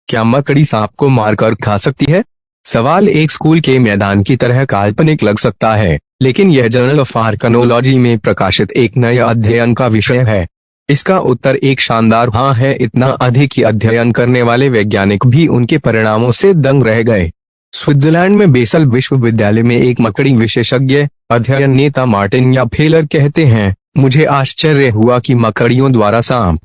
क्या मकड़ी सांप को मारकर खा सकती है? सवाल एक स्कूल के मैदान की तरह काल्पनिक लग सकता है, लेकिन यह जर्नल ऑफ आर्कनोलॉजी में प्रकाशित एक नए अध्ययन का विषय है। इसका उत्तर एक शानदार हाँ है, इतना अधिक कि अध्ययन करने वाले वैज्ञानिक भी उनके परिणामों से दंग रह गए। स्विट्जरलैंड में बेसल विश्वविद्यालय में एक मकड़ी विशेषज्ञ अध्ययन नेता मार्टिन या फेलर कहते हैं, मुझे आश्चर्य हुआ कि मकड़ियों द्वारा सांप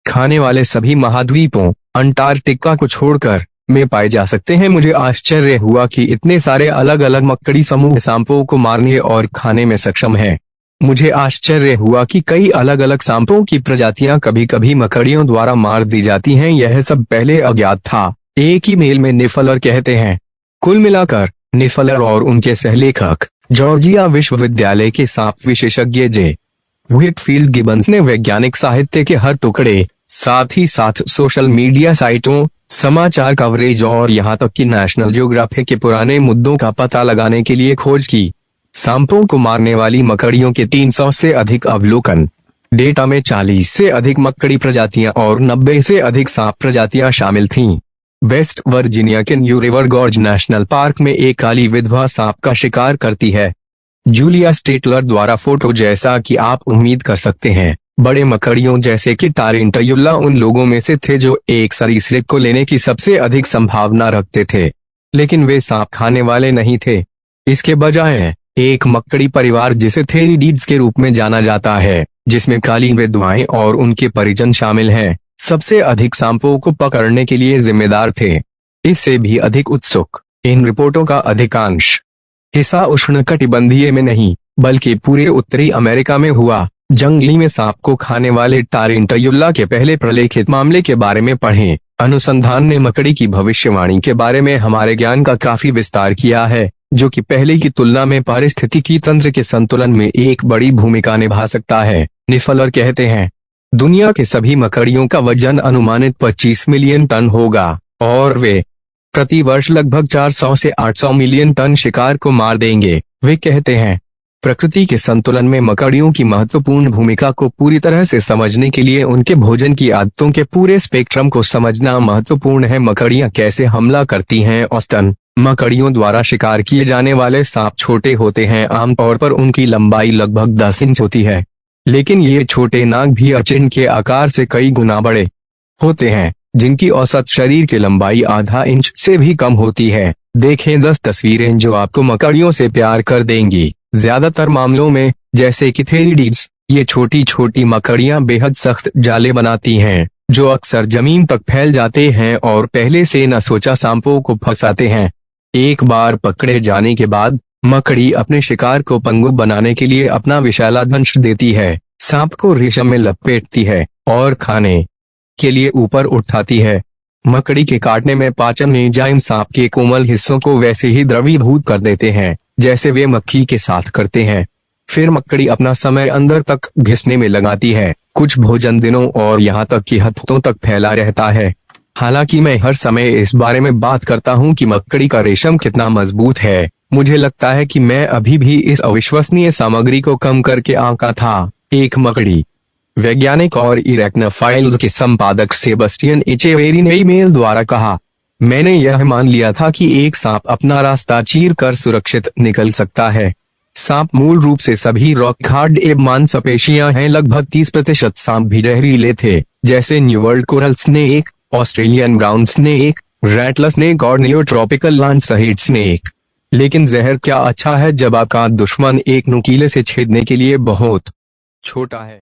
खाने वाले सभी महाद्वीपों अंटार्कटिका को छोड़कर में पाए जा सकते हैं। मुझे आश्चर्य हुआ कि इतने सारे अलग अलग मकड़ी समूह सांपों को मारने और खाने में सक्षम हैं। मुझे आश्चर्य हुआ कि कई अलग अलग सांपों की प्रजातियां कभी कभी मकड़ियों द्वारा मार दी जाती हैं। यह सब पहले अज्ञात था, एक ही मेल में निफलर कहते हैं। कुल मिलाकर निफलर और उनके सहलेखक जॉर्जिया विश्वविद्यालय के सांप विशेषज्ञ जे व्हिटफील्ड गिबन्स ने वैज्ञानिक साहित्य के हर टुकड़े, साथ ही साथ सोशल मीडिया साइटों, समाचार कवरेज और यहाँ तक कि नेशनल ज्योग्राफी के पुराने मुद्दों का पता लगाने के लिए खोज की। सांपों को मारने वाली मकड़ियों के 300 से अधिक अवलोकन डेटा में 40 से अधिक मकड़ी प्रजातियां और 90 से अधिक सांप प्रजातियां शामिल थीं। वेस्ट वर्जीनिया के new river gorge national park में एक काली विधवा सांप का शिकार करती है। जूलिया स्टेटलर द्वारा फोटो। जैसा कि आप उम्मीद कर सकते हैं, बड़े मकड़ियों जैसे कि टारेंटुला उन लोगों में से थे जो एक सरीसृप को लेने की सबसे अधिक संभावना रखते थे, लेकिन वे सांप खाने वाले नहीं थे। इसके बजाय एक मकड़ी परिवार जिसे थेरिडीड्स के रूप में जाना जाता है, जिसमें काली विधवाएं और उनके परिजन शामिल हैं, सबसे अधिक सांपों को पकड़ने के लिए जिम्मेदार थे। इससे भी अधिक उत्सुक, इन रिपोर्टों का अधिकांश हिस्सा उष्णकटिबंधीय में नहीं बल्कि पूरे उत्तरी अमेरिका में हुआ। जंगली में सांप को खाने वाले टारेंटुला के पहले प्रलेखित मामले के बारे में पढ़ें। अनुसंधान ने मकड़ी की भविष्यवाणी के बारे में हमारे ज्ञान का काफी विस्तार किया है, जो कि पहले की तुलना में पारिस्थितिकी तंत्र के संतुलन में एक बड़ी भूमिका निभा सकता है। निफलर कहते हैं, दुनिया के सभी मकड़ियों का वजन अनुमानित 25 मिलियन टन होगा और वे प्रति वर्ष लगभग 400 से 800 मिलियन टन शिकार को मार देंगे। वे कहते हैं, प्रकृति के संतुलन में मकड़ियों की महत्वपूर्ण भूमिका को पूरी तरह से समझने के लिए उनके भोजन की आदतों के पूरे स्पेक्ट्रम को समझना महत्वपूर्ण है। मकड़ियां कैसे हमला करती हैं? औसतन मकड़ियों द्वारा शिकार किए जाने वाले सांप छोटे होते हैं। आमतौर पर उनकी लंबाई लगभग 10 इंच होती है, लेकिन ये छोटे नाग भी अचिन्ह के आकार से कई गुना बड़े होते हैं, जिनकी औसत शरीर की लंबाई आधा इंच से भी कम होती है। देखें 10 तस्वीरें जो आपको मकड़ियों से प्यार कर देंगी। ज्यादातर मामलों में, जैसे कि थेरिडीड्स, ये छोटी छोटी मकड़ियां बेहद सख्त जाले बनाती हैं, जो अक्सर जमीन तक फैल जाते हैं और पहले से न सोचा सांपों को फंसाते हैं। एक बार पकड़े जाने के बाद मकड़ी अपने शिकार को पंगु बनाने के लिए अपना विशाला दंश देती है, सांप को रेशम में लपेटती है और खाने के लिए ऊपर उठाती है। मकड़ी के काटने में पाचन एंजाइम सांप के कोमल हिस्सों को वैसे ही द्रवीभूत कर देते हैं जैसे वे मक्खी के साथ करते हैं। फिर मकड़ी अपना समय अंदर तक घिसने में लगाती है, कुछ भोजन दिनों और यहाँ तक कि हफ्तों तक फैला रहता है। हालांकि मैं हर समय इस बारे में बात करता हूँ कि मकड़ी का रेशम कितना मजबूत है, मुझे लगता है कि मैं अभी भी इस अविश्वसनीय सामग्री को कम करके आंका था। एक मकड़ी वैज्ञानिक और इरेक्नोफाइल्स के संपादक सेबस्टियन एचेवेरी ने ईमेल द्वारा कहा, मैंने यह मान लिया था कि एक सांप अपना रास्ता चीर कर सुरक्षित निकल सकता है। सांप मूल रूप से सभी रॉक हार्ड एब मांसपेशियां हैं। लगभग 30% सांप भी जहरीले थे, जैसे new world coral snake, Australian brown snake, rattle snake और नियोट्रॉपिकल लॉन सहित स्नेक। लेकिन जहर क्या अच्छा है जब आपका दुश्मन एक नुकीले से छेदने के लिए बहुत छोटा है।